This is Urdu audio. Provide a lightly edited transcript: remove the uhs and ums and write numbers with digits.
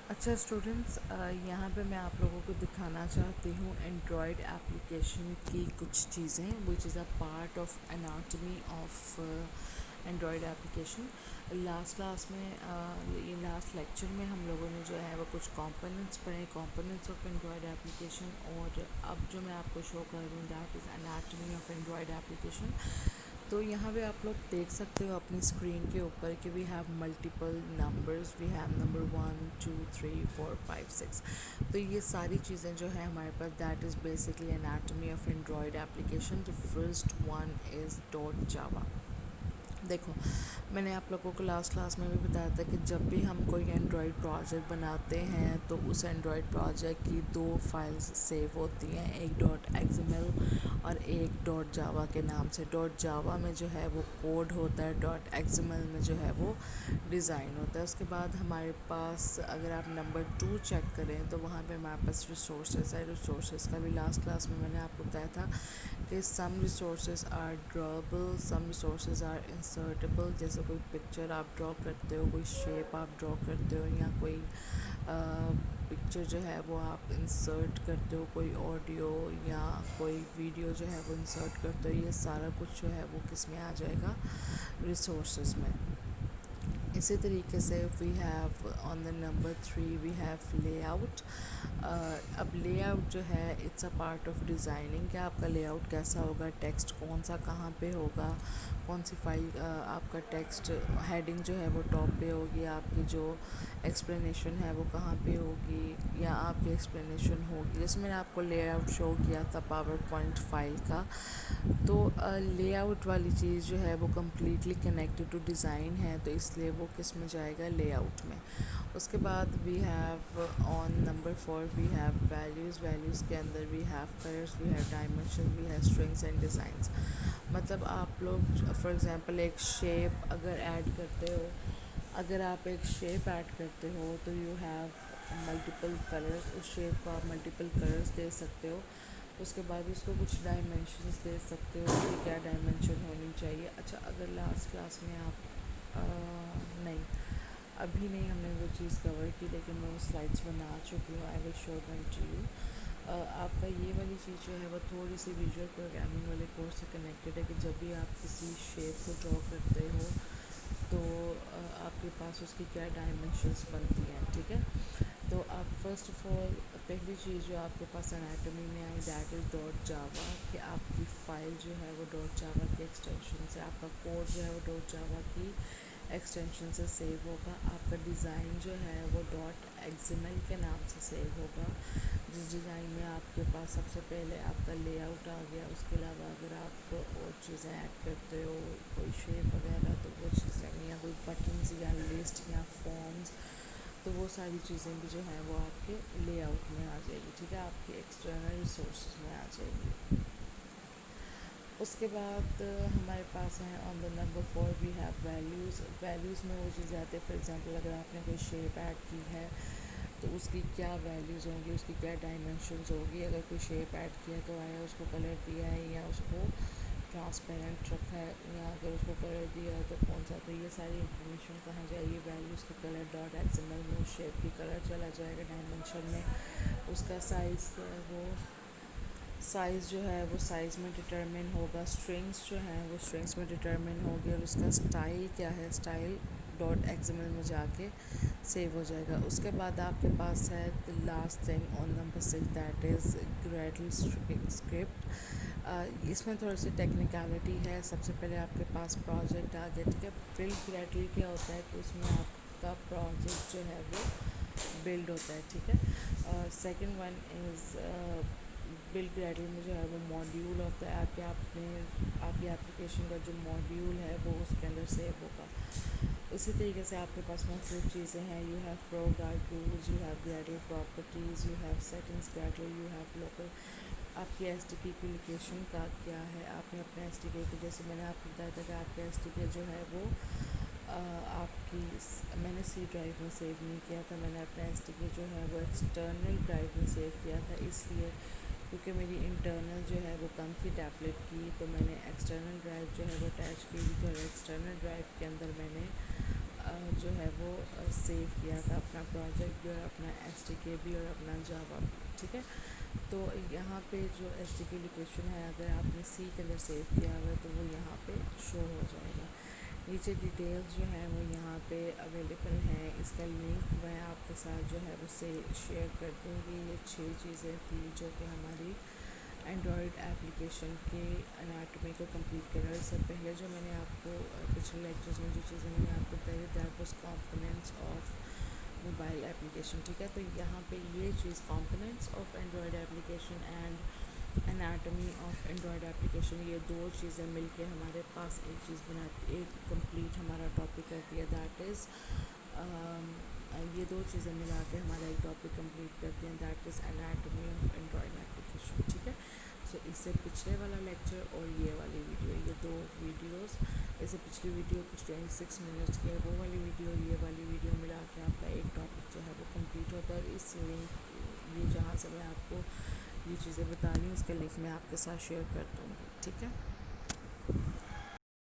اچھا اسٹوڈنٹس، یہاں پہ میں آپ لوگوں کو دکھانا چاہتی ہوں اینڈرائڈ ایپلیکیشن کی کچھ چیزیں which is a part of anatomy of Android application. Last class میں یہ لاسٹ لیکچر میں ہم لوگوں نے جو ہے وہ کچھ کمپوننٹس پڑھے، کمپوننٹس آف اینڈرائڈ ایپلیکیشن. اور اب جو میں آپ کو شو کر رہی ہوں that is anatomy of Android application. تو یہاں پہ آپ لوگ دیکھ سکتے ہو اپنی اسکرین کے اوپر کہ we have multiple numbers, we have number 1 2 3 4 5 6. تو یہ ساری چیزیں جو ہیں ہمارے پاس that is basically anatomy of Android application. The first one is dot Java. دیکھو، میں نے آپ لوگوں کو لاسٹ کلاس میں بھی بتایا تھا کہ جب بھی ہم کوئی اینڈرائڈ پروجیکٹ بناتے ہیں تو اس اینڈرائڈ پروجیکٹ کی دو فائلز سیو ہوتی ہیں، ایک ڈاٹ ایکزمل اور ایک ڈاٹ جاوا کے نام سے. ڈاٹ جاوا میں جو ہے وہ کوڈ ہوتا ہے، ڈاٹ ایکزمل میں جو ہے وہ ڈیزائن ہوتا ہے. اس کے بعد ہمارے پاس اگر آپ نمبر 2 چیک کریں تو وہاں پہ ہمارے پاس ریسورسز ہے. ریسورسز کا بھی لاسٹ کلاس میں نے آپ کو بتایا تھا کہ some resources are drawable, some resources are insertable. جیسے کوئی پکچر آپ ڈرا کرتے ہو، کوئی شیپ آپ ڈرا کرتے ہو، یا کوئی پکچر جو ہے وہ آپ انسرٹ کرتے ہو، کوئی آڈیو یا کوئی ویڈیو جو ہے وہ انسرٹ کرتے ہو، یہ سارا کچھ جو ہے وہ کس میں آ جائے گا، ریسورسز میں. اسی طریقے سے we have on the number 3 we have layout. اب لے آؤٹ جو ہے it's a part of designing کہ آپ کا لے آؤٹ کیسا ہوگا، ٹیکسٹ کون سا کہاں پہ ہوگا، کون سی فائل آپ کا ٹیکسٹ ہیڈنگ جو ہے وہ ٹاپ پہ ہوگی، آپ کی جو ایکسپلینیشن ہے وہ کہاں پہ ہوگی، یا آپ کی ایکسپلینیشن ہوگی. جیسے میں نے آپ کو لے آؤٹ شو کیا تھا پاور پوائنٹ فائل کا، تو لے آؤٹ والی چیز جو ہے وہ کمپلیٹلی کنیکٹڈ ٹو ڈیزائن ہے، تو اس لیے وہ کس میں جائے گا، لے آؤٹ میں. اس کے بعد we have on number 4 we have values. Values کے اندر we have colours, we have dimension, we have strings and designs. مطلب آپ لوگ فار ایگزامپل ایک شیپ اگر ایڈ کرتے ہو، اگر آپ ایک شیپ ایڈ کرتے ہو تو یو ہیو ملٹیپل کلرس. اس شیپ کو آپ ملٹیپل کلرس دے سکتے ہو. اس کے بعد اس کو کچھ ڈائمینشنس دے سکتے ہو کہ کیا ڈائمینشن ہونی چاہیے. اچھا، اگر لاسٹ کلاس میں آپ نہیں، ابھی نہیں ہم نے وہ چیز کور کی، لیکن میں وہ سلائڈس بنا چکی ہوں. آئی ول شو دیم ٹو یو. آپ کا یہ والی چیز جو ہے وہ تھوڑی سی ویژول پروگرامنگ والے کورس سے کنیکٹڈ ہے کہ جب بھی آپ کسی شیپ کو ڈرا کرتے ہو تو آپ کے پاس اس کی کیا ڈائمینشنس بنتی ہیں. ٹھیک ہے، تو آپ فرسٹ آف آل پہلی چیز جو آپ کے پاس انیٹمی میں آئی دیٹ از ڈاٹ جاوا، کہ آپ کی فائل جو ہے وہ ڈاٹ جاوا کی ایکسٹینشن سے، آپ کا کوڈ جو ہے وہ ڈاٹ جاوا کی ایکسٹینشن سے سیو ہوگا. آپ کا ڈیزائن جو ہے وہ ڈاٹ ایکزمل کے نام سے سیو ہوگا، جس ڈیزائن میں آپ کے پاس سب سے پہلے آپ کا لے آؤٹ آ گیا. اس کے علاوہ اگر آپ اور چیزیں ایڈ کرتے ہو، کوئی شیپ وغیرہ، تو وہ چیزیں، یا کوئی بٹنز یا لسٹ یا فارمز، تو وہ ساری چیزیں بھی جو ہیں وہ آپ کے لے آؤٹ میں آ جائے گی. ٹھیک ہے، آپ کے ایکسٹرنل ریسورسز میں آ جائے گی. اس کے بعد ہمارے پاس ہیں on the number 4 we have values. Values میں وہ چیزیں آتی ہے، فار ایگزامپل اگر آپ نے کوئی شیپ ایڈ کی ہے تو اس کی کیا ویلیوز ہوں گی، اس کی کیا ڈائمینشنز ہوگی. اگر کوئی شیپ ایڈ کیا ہے تو آیا اس کو کلر دیا ہے یا اس کو ٹرانسپیرنٹ رکھا ہے، یا اگر اس کو کلر دیا ہے تو کون سا. تو یہ ساری انفارمیشن کہاں جائے گی، ویلیوز کی کلر ڈاٹ ایکسمل میں اس شیپ کی کلر چلا جائے گا. ڈائمینشن میں اس کا سائز وہ سائز جو ہے وہ سائز میں ڈٹرمن ہوگا. اسٹرنگس جو ہیں وہ اسٹرنگس میں ڈٹرمن ہوگی. اور اس کا اسٹائل کیا ہے، اسٹائل ڈاٹ ایکزمل میں جا کے سیو ہو جائے گا. اس کے بعد آپ کے پاس ہے last thing on number 6 that is Gradle script. اس میں تھوڑی سی ٹیکنیکلٹی ہے. سب سے پہلے آپ کے پاس پروجیکٹ آ گیا. ٹھیک ہے، بلڈ گریڈل کیا ہوتا ہے کہ اس میں آپ کا پروجیکٹ جو ہے وہ بلڈ ہوتا ہے. ٹھیک ہے، سیکنڈ ون از بلڈ گریڈل میں جو ہے وہ ماڈیول ہوتا ہے. آپ کی اپلیکیشن کا جو ماڈیول ہے وہ اس کے اندر سیو ہوگا. اسی طریقے سے آپ کے پاس مختلف چیزیں ہیں. You have ProGuard rules, you have Gradle properties, you have settings Gradle, you have local. آپ کی ایس ڈی کے کی لوکیشن کا کیا ہے، آپ نے اپنے ایس ڈی کے کو، جیسے میں نے آپ کو بتایا تھا کہ آپ کا ایس ڈی کے جو ہے وہ آپ کی میں نے سی ڈرائیو میں سیو نہیں کیا تھا. میں نے اپنا ایس ڈی کے جو ہے وہ ایکسٹرنل ڈرائیو میں سیو کیا تھا، اس لیے کیونکہ میری انٹرنل جو ہے وہ کم تھی ٹیبلیٹ کی، تو میں نے ایکسٹرنل ڈرائیو جو ہے وہ اٹیچ کی تھی. اور ایکسٹرنل ڈرائیو کے اندر میں نے جو ہے وہ سیو کیا تھا، اپنا پروجیکٹ بھی اور اپنا ایس ٹی کے بھی اور اپنا جاوا بھی، ٹھیک ہے. تو یہاں پہ جو ایس ٹی کے لوکیشن ہے، اگر آپ نے سی کے اندر سیو کیا ہوا ہے تو وہ یہاں پہ شو ہو جائے گا. نیچے ڈیٹیلز جو ہیں وہ یہاں پہ اویلیبل ہیں. اس کا لنک میں آپ کے ساتھ جو ہے اس سے شیئر کر دوں گی. یہ 6 چیزیں تھیں جو کہ ہماری اینڈرائڈ ایپلیکیشن کے اناٹمی کو کمپلیٹ کر رہا ہے. اس سے پہلے جو میں نے آپ کو پچھلے لیکچرز میں جو چیزیں میں نے آپ کو بتائی that was components of mobile application, ٹھیک ہے. تو یہاں پہ یہ چیز components of Android application and anatomy of Android application, یہ دو چیزیں مل کے ہمارے پاس ایک چیز بناتی، ایک کمپلیٹ ہمارا ٹاپک کرتی ہے. دیٹ از یہ دو چیزیں ملا کے ہمارا ایک ٹاپک کمپلیٹ کرتے ہیں. That is anatomy of Android application, ٹھیک ہے. سو اس سے پچھلے والا لیکچر اور یہ والی ویڈیو، یہ دو ویڈیوز، اس سے پچھلی ویڈیو کچھ 26 منٹس کی ہے، وہ والی ویڈیو اور یہ والی ویڈیو ملا کے آپ کا ایک ٹاپک جو ہے وہ کمپلیٹ ہوتا ہے. اس لنک، یہ جہاں سے میں آپ کو یہ چیزیں بتا رہی ہوں، اس کا لنک میں آپ کے ساتھ شیئر کر دوں گی، ٹھیک ہے.